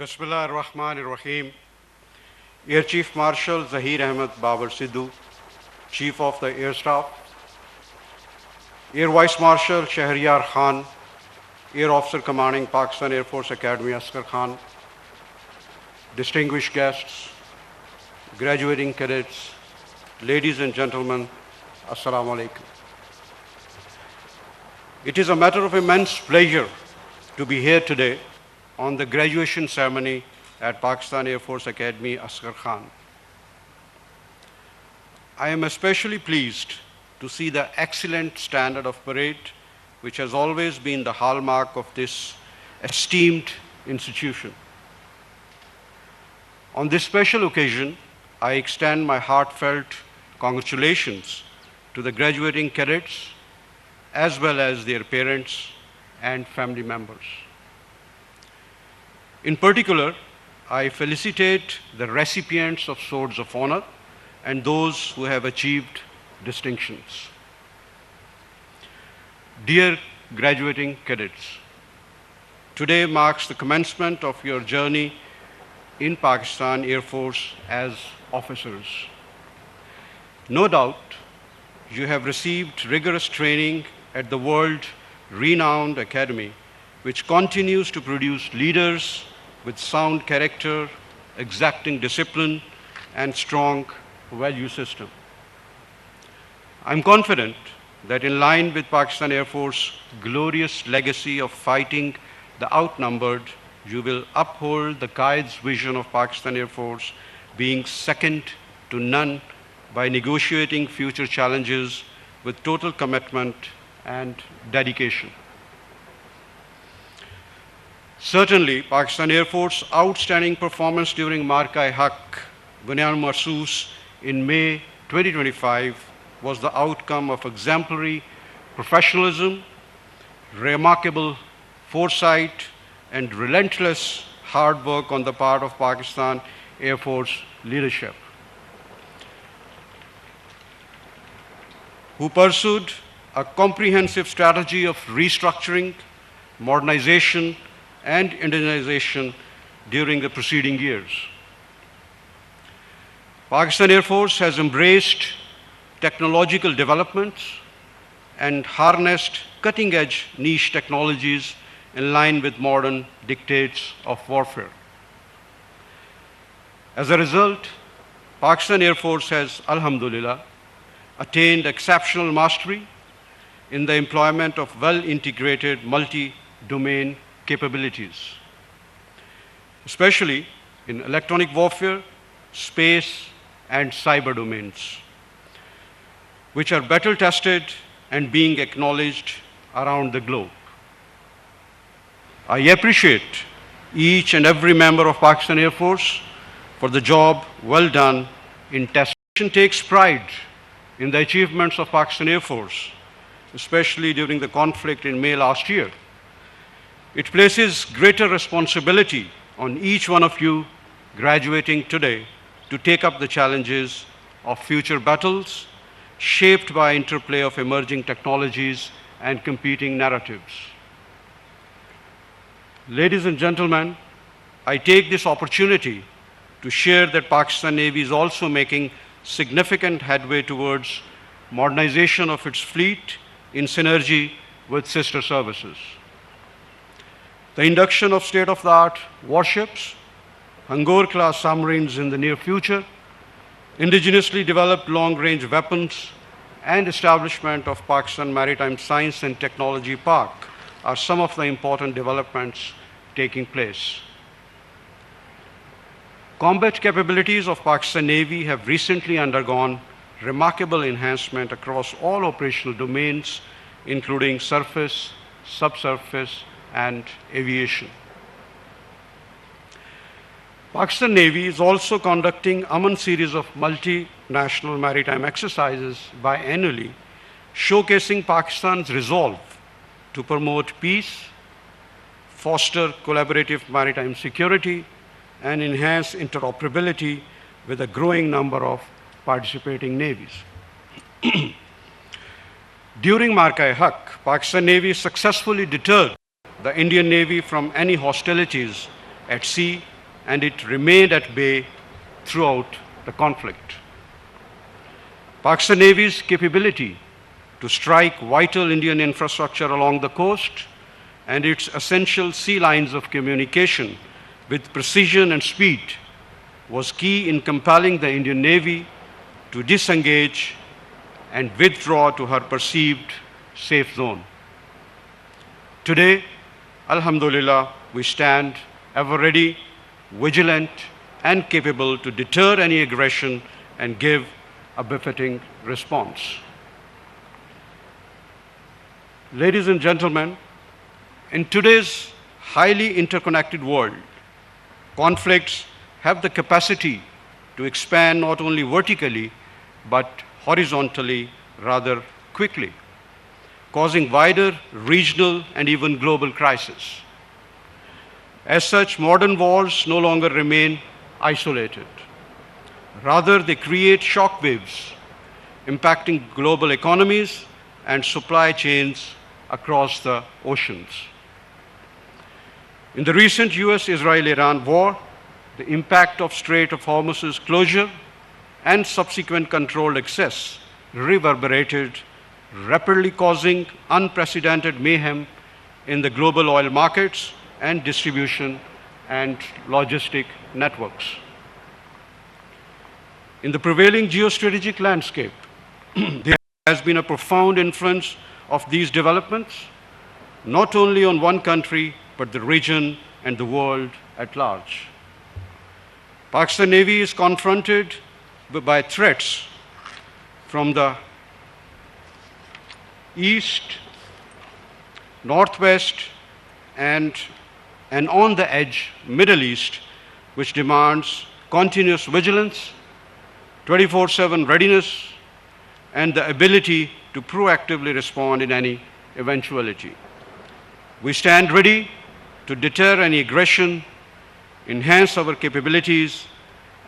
Bismillah ar-Rahman ar-Rahim. Air Chief Marshal Zahir Ahmed Babar Sidhu, Chief of the Air Staff, Air Vice Marshal Shahriyar Khan, Air Officer Commanding Pakistan Air Force Academy Asghar Khan, distinguished guests, graduating cadets, ladies and gentlemen, Assalamu alaikum. It is a matter of immense pleasure to be here today on the graduation ceremony at Pakistan Air Force Academy Asghar Khan. I am especially pleased to see the excellent standard of parade, which has always been the hallmark of this esteemed institution. On this special occasion, I extend my heartfelt congratulations to the graduating cadets as well as their parents and family members. In particular, I felicitate the recipients of Swords of Honor and those who have achieved distinctions. Dear graduating cadets, today marks the commencement of your journey in Pakistan Air Force as officers. No doubt, you have received rigorous training at the world-renowned academy, which continues to produce leaders with sound character, exacting discipline, and strong value system. I'm confident that in line with Pakistan Air Force's glorious legacy of fighting the outnumbered, you will uphold the Qaed's vision of Pakistan Air Force being second to none by negotiating future challenges with total commitment and dedication. Certainly, Pakistan Air Force's outstanding performance during Marka-e-Haq, Bunyan Mahsoos in May 2025 was the outcome of exemplary professionalism, remarkable foresight, and relentless hard work on the part of Pakistan Air Force leadership, who pursued a comprehensive strategy of restructuring, modernization, and indigenization during the preceding years. Pakistan Air Force has embraced technological developments and harnessed cutting-edge niche technologies in line with modern dictates of warfare. As a result, Pakistan Air Force has, alhamdulillah, attained exceptional mastery in the employment of well-integrated multi-domain capabilities, especially in electronic warfare, space, and cyber domains, which are battle-tested and being acknowledged around the globe. I appreciate each and every member of Pakistan Air Force for the job well done in testing. Takes pride in the achievements of Pakistan Air Force, especially during the conflict in May last year. It places greater responsibility on each one of you graduating today to take up the challenges of future battles shaped by interplay of emerging technologies and competing narratives. Ladies and gentlemen, I take this opportunity to share that Pakistan Navy is also making significant headway towards modernization of its fleet in synergy with sister services. The induction of state-of-the-art warships, Hangor-class submarines in the near future, indigenously developed long-range weapons, and establishment of Pakistan Maritime Science and Technology Park are some of the important developments taking place. Combat capabilities of Pakistan Navy have recently undergone remarkable enhancement across all operational domains, including surface, subsurface, and aviation. Pakistan Navy is also conducting Aman series of multinational maritime exercises biannually, showcasing Pakistan's resolve to promote peace, foster collaborative maritime security, and enhance interoperability with a growing number of participating navies. During Marka-e-Haq, Pakistan Navy successfully deterred the Indian Navy from any hostilities at sea, and it remained at bay throughout the conflict. Pakistan Navy's capability to strike vital Indian infrastructure along the coast and its essential sea lines of communication with precision and speed was key in compelling the Indian Navy to disengage and withdraw to her perceived safe zone. Today, Alhamdulillah, we stand ever ready, vigilant, and capable to deter any aggression and give a befitting response. Ladies and gentlemen, in today's highly interconnected world, conflicts have the capacity to expand not only vertically, but horizontally rather quickly, causing wider regional and even global crises. As such, modern wars no longer remain isolated. Rather, they create shock waves impacting global economies and supply chains across the oceans. In the recent US-Israel-Iran war, the impact of Strait of Hormuz's closure and subsequent controlled access reverberated, rapidly causing unprecedented mayhem in the global oil markets and distribution and logistic networks. In the prevailing geostrategic landscape, there has been a profound influence of these developments, not only on one country, but the region and the world at large. Pakistan Navy is confronted by threats from the east, northwest, and on the edge, Middle East, which demands continuous vigilance, 24/7 readiness, and the ability to proactively respond in any eventuality. We stand ready to deter any aggression, enhance our capabilities,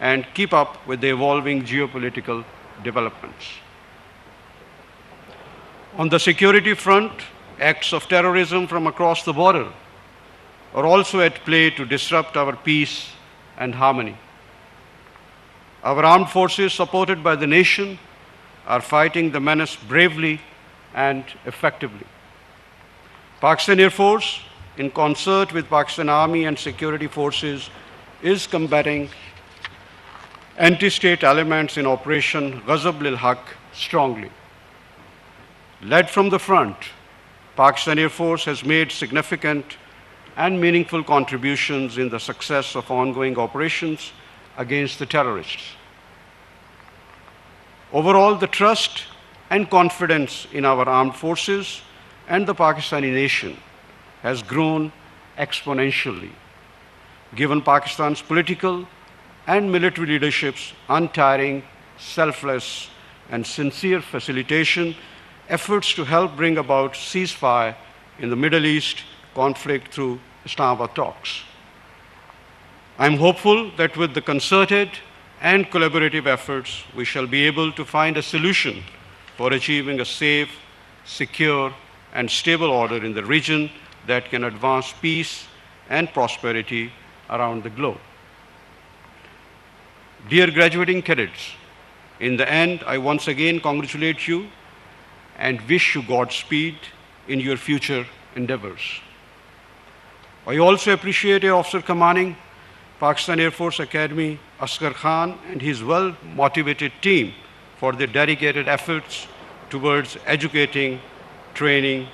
and keep up with the evolving geopolitical developments. On the security front, acts of terrorism from across the border are also at play to disrupt our peace and harmony. Our armed forces, supported by the nation, are fighting the menace bravely and effectively. Pakistan Air Force, in concert with Pakistan Army and security forces, is combating anti-state elements in Operation Ghazab Lil Haq strongly. Led from the front, Pakistan Air Force has made significant and meaningful contributions in the success of ongoing operations against the terrorists. Overall, the trust and confidence in our armed forces and the Pakistani nation has grown exponentially, given Pakistan's political and military leadership's untiring, selfless, and sincere facilitation efforts to help bring about ceasefire in the Middle East conflict through Islamabad talks. I'm hopeful that with the concerted and collaborative efforts, we shall be able to find a solution for achieving a safe, secure, and stable order in the region that can advance peace and prosperity around the globe. Dear graduating cadets, in the end, I once again congratulate you and wish you Godspeed in your future endeavors. I also appreciate Air Officer Commanding Pakistan Air Force Academy, Asghar Khan, and his well-motivated team for their dedicated efforts towards educating, training,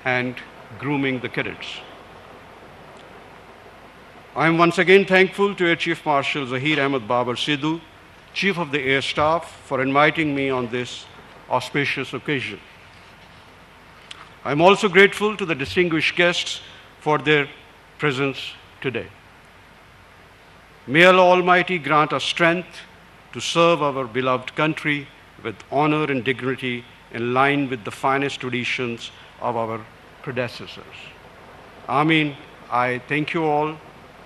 and grooming the cadets. I am once again thankful to Air Chief Marshal Zahir Ahmed Babar Sidhu, Chief of the Air Staff, for inviting me on this auspicious occasion. I am also grateful to the distinguished guests for their presence today. May Allah Almighty grant us strength to serve our beloved country with honor and dignity in line with the finest traditions of our predecessors. Ameen. I thank you all.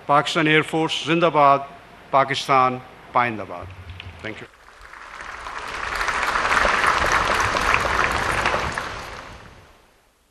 Pakistan Air Force, Zindabad, Pakistan, Paindabad. Thank you.